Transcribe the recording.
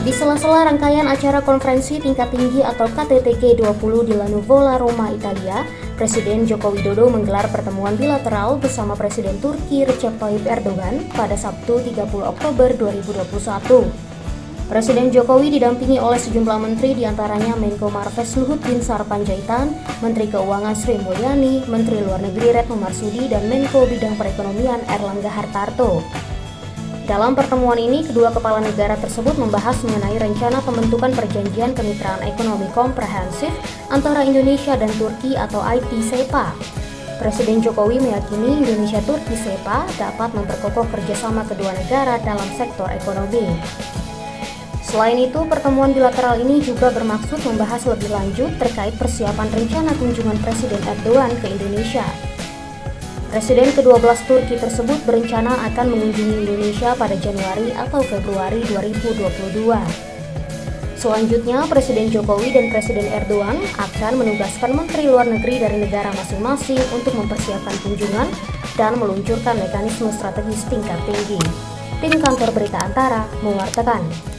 Di sela-sela rangkaian acara konferensi tingkat tinggi atau KTT G20 di La Nuvola, Roma, Italia, Presiden Joko Widodo menggelar pertemuan bilateral bersama Presiden Turki Recep Tayyip Erdogan pada Sabtu 30 Oktober 2021. Presiden Jokowi didampingi oleh sejumlah menteri diantaranya Menko Marves Luhut Binsar Panjaitan, Menteri Keuangan Sri Mulyani, Menteri Luar Negeri Retno Marsudi, dan Menko Bidang Perekonomian Erlangga Hartarto. Dalam pertemuan ini, kedua kepala negara tersebut membahas mengenai rencana pembentukan Perjanjian Kemitraan Ekonomi Komprehensif antara Indonesia dan Turki atau IT-SEPA. Presiden Jokowi meyakini Indonesia-Turki SEPA dapat memperkokoh kerjasama kedua negara dalam sektor ekonomi. Selain itu, pertemuan bilateral ini juga bermaksud membahas lebih lanjut terkait persiapan rencana kunjungan Presiden Erdogan ke Indonesia. Presiden ke-12 Turki tersebut berencana akan mengunjungi Indonesia pada Januari atau Februari 2022. Selanjutnya, Presiden Jokowi dan Presiden Erdogan akan menugaskan Menteri Luar Negeri dari negara masing-masing untuk mempersiapkan kunjungan dan meluncurkan mekanisme strategis tingkat tinggi. Tim Kantor Berita Antara mewartakan.